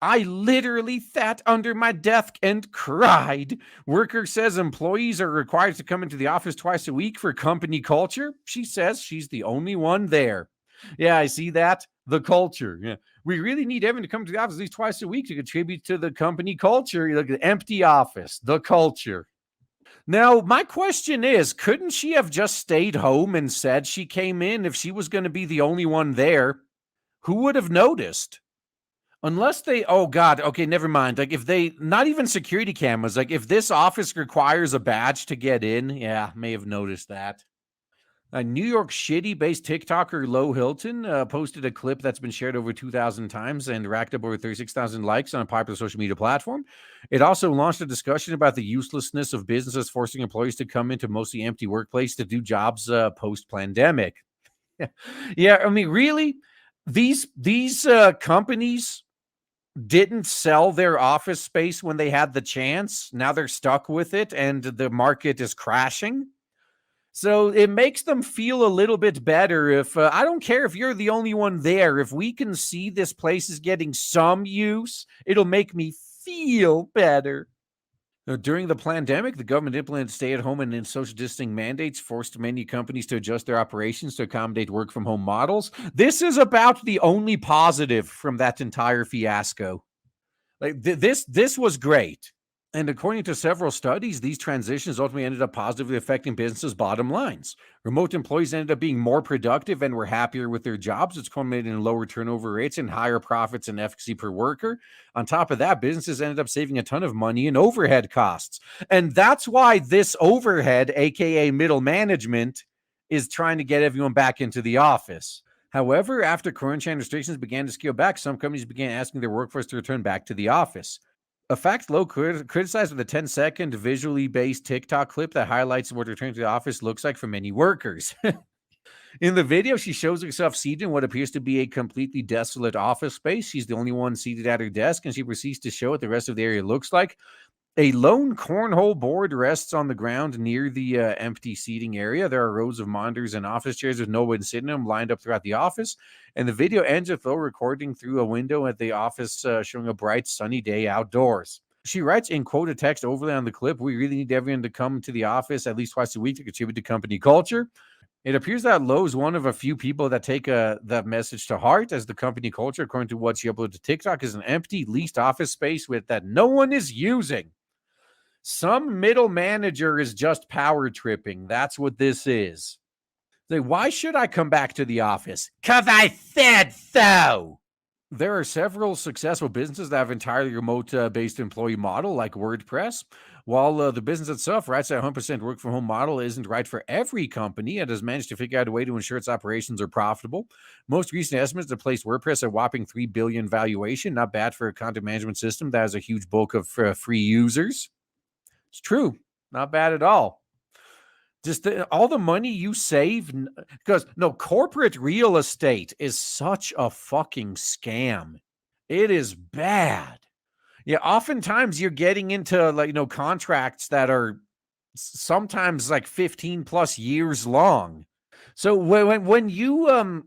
I literally sat under my desk and cried. Worker says employees are required to come into the office twice a week for company culture. She says she's the only one there. Yeah, I see that. The culture. Yeah. We really need everyone to come to the office at least twice a week to contribute to the company culture. Like the empty office, the culture. Now, my question is, couldn't she have just stayed home and said she came in if she was going to be the only one there? Who would have noticed? Unless they, oh God, okay, never mind. Like if they, not even security cameras, like if this office requires a badge to get in, yeah, may have noticed that. A New York shitty-based TikToker Lo Hilton posted a clip that's been shared over 2,000 times and racked up over 36,000 likes on a popular social media platform. It also launched a discussion about the uselessness of businesses forcing employees to come into mostly empty workplace to do jobs post-pandemic. Yeah, I mean, really, these companies didn't sell their office space when they had the chance. Now they're stuck with it, and the market is crashing. So it makes them feel a little bit better if I don't care if you're the only one there. If we can see this place is getting some use, it'll make me feel better. During the pandemic, the government implemented stay-at-home and social distancing mandates, forced many companies to adjust their operations to accommodate work-from-home models. This is about the only positive from that entire fiasco. Like this was great. And according to several studies, these transitions ultimately ended up positively affecting businesses' bottom lines. Remote employees ended up being more productive and were happier with their jobs. It's culminated in lower turnover rates and higher profits and efficacy per worker. On top of that, businesses ended up saving a ton of money in overhead costs. And that's why this overhead, aka middle management, is trying to get everyone back into the office. However, after quarantine restrictions began to scale back, some companies began asking their workforce to return back to the office. A fact Low criticized with a 10-second visually based TikTok clip that highlights what returning to the office looks like for many workers. In the video, she shows herself seated in what appears to be a completely desolate office space. She's the only one seated at her desk, and she proceeds to show what the rest of the area looks like. A lone cornhole board rests on the ground near the empty seating area. There are rows of monitors and office chairs with no one sitting in them lined up throughout the office. And the video ends with Lo recording through a window at the office showing a bright sunny day outdoors. She writes in quoted text overlay on the clip, "We really need everyone to come to the office at least twice a week to contribute to company culture." It appears that Lo is one of a few people that take that message to heart, as the company culture, according to what she uploaded to TikTok, is an empty, leased office space with that no one is using. Some middle manager is just power tripping. That's what this is. Like, why should I come back to the office? 'Cause I said so. There are several successful businesses that have entirely remote-based employee model, like WordPress. While the business itself writes that 100% work-from-home model isn't right for every company, it has managed to figure out a way to ensure its operations are profitable. Most recent estimates have placed WordPress at a whopping $3 billion valuation. Not bad for a content management system that has a huge bulk of free users. It's true. Not bad at all. Just all the money you save, because no, corporate real estate is such a fucking scam. It is bad. Yeah, oftentimes you're getting into contracts that are sometimes like 15 plus years long. So when you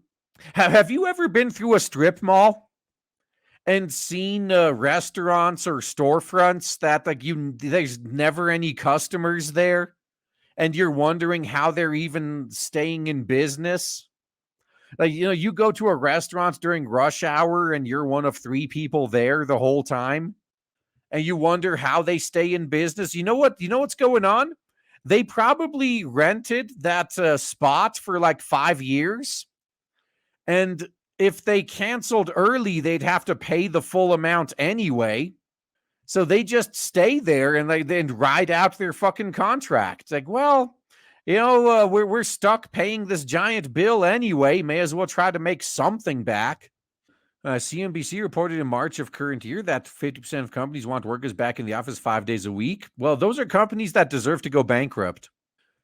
have you ever been through a strip mall and seen restaurants or storefronts that there's never any customers there, and you're wondering how they're even staying in business? Like, you go to a restaurant during rush hour and you're one of 3 people there the whole time, and you wonder how they stay in business. You know what's going on? They probably rented that spot for like 5 years, and if they canceled early, they'd have to pay the full amount anyway. So they just stay there and they then ride out their fucking contract. It's like, well, we're stuck paying this giant bill anyway. May as well try to make something back. CNBC reported in March of current year that 50% of companies want workers back in the office 5 days a week. Well, those are companies that deserve to go bankrupt.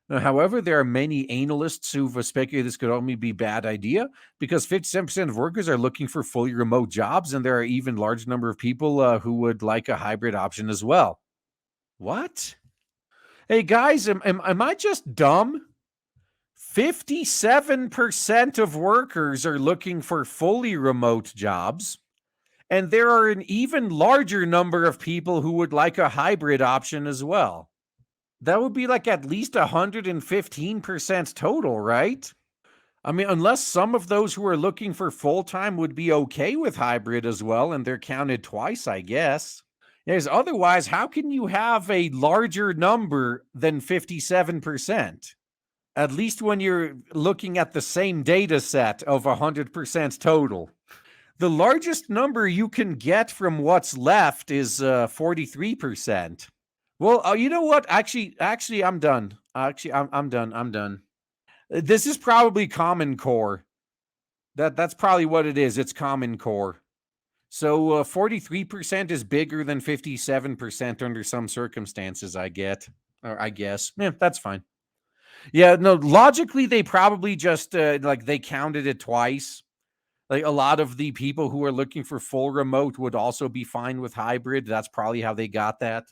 However, there are many analysts who've speculated this could only be a bad idea because 57% of workers are looking for fully remote jobs, and there are even large number of people who would like a hybrid option as well. What? Hey, guys, am I just dumb? 57% of workers are looking for fully remote jobs, And there are an even larger number of people who would like a hybrid option as well. That would be like at least 115% total, right? I mean, unless some of those who are looking for full time would be okay with hybrid as well, and they're counted twice, I guess. Yes, otherwise, how can you have a larger number than 57%? At least when you're looking at the same data set of 100% total. The largest number you can get from what's left is 43%. Well, you know what? Actually, I'm done. I'm done. I'm done. This is probably Common Core. That's probably what it is. It's Common Core. So 43% is bigger than 57% under some circumstances, I guess. Yeah, that's fine. Yeah, no, logically, they probably just like they counted it twice. Like a lot of the people who are looking for full remote would also be fine with hybrid. That's probably how they got that.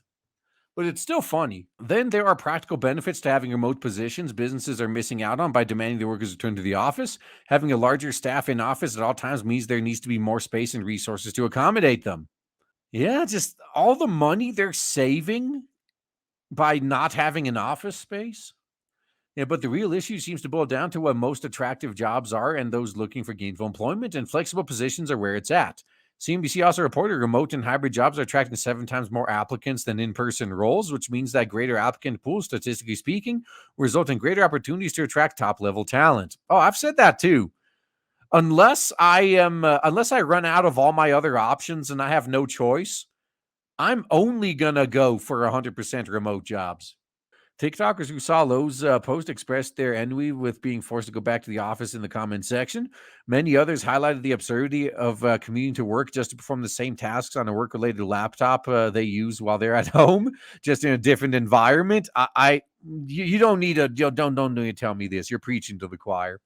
But it's still funny. Then there are practical benefits to having remote positions businesses are missing out on by demanding the workers return to the office. Having a larger staff in office at all times means there needs to be more space and resources to accommodate them. Yeah, just all the money they're saving by not having an office space. Yeah, but the real issue seems to boil down to what most attractive jobs are and those looking for gainful employment, and flexible positions are where it's at. CNBC also reported remote and hybrid jobs are attracting 7 times more applicants than in person roles, which means that greater applicant pools, statistically speaking, result in greater opportunities to attract top level talent. Oh, I've said that too. Unless I run out of all my other options and I have no choice, I'm only gonna go for 100% remote jobs. TikTokers who saw Lowe's post expressed their ennui with being forced to go back to the office in the comment section. Many others highlighted the absurdity of commuting to work just to perform the same tasks on a work-related laptop they use while they're at home, just in a different environment. You don't need don't need to tell me this. You're preaching to the choir.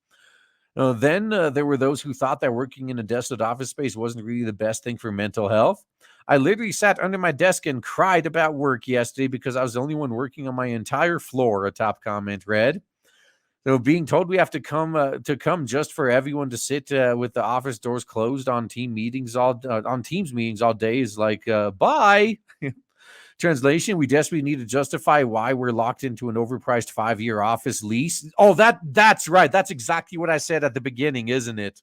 Then there were those who thought that working in a desolate office space wasn't really the best thing for mental health. I literally sat under my desk and cried about work yesterday because I was the only one working on my entire floor, a top comment read. So being told we have to come just for everyone to sit with the office doors closed on Teams meetings all day is like bye. Translation: we desperately need to justify why we're locked into an overpriced 5-year office lease. Oh, that's right. That's exactly what I said at the beginning, isn't it?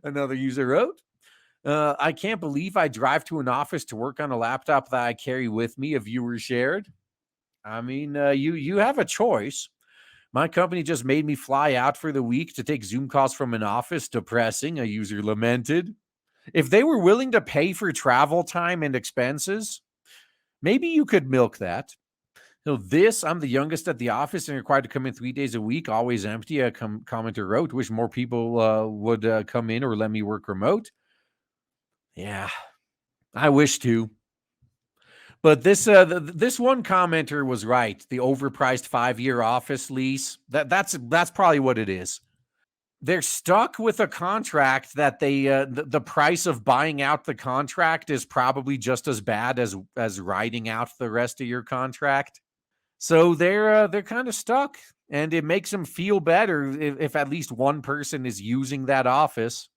Another user wrote, I can't believe I drive to an office to work on a laptop that I carry with me, a viewer shared. I mean, you have a choice. My company just made me fly out for the week to take Zoom calls from an office. Depressing, a user lamented. If they were willing to pay for travel time and expenses, maybe you could milk that. So I'm the youngest at the office and required to come in 3 days a week, always empty. A commenter wrote, wish more people would come in or let me work remote. Yeah, I wish to. But this one commenter was right. The overpriced 5-year office lease, that's probably what it is. They're stuck with a contract that the price of buying out the contract is probably just as bad as riding out the rest of your contract. So they're kind of stuck, and it makes them feel better if at least one person is using that office.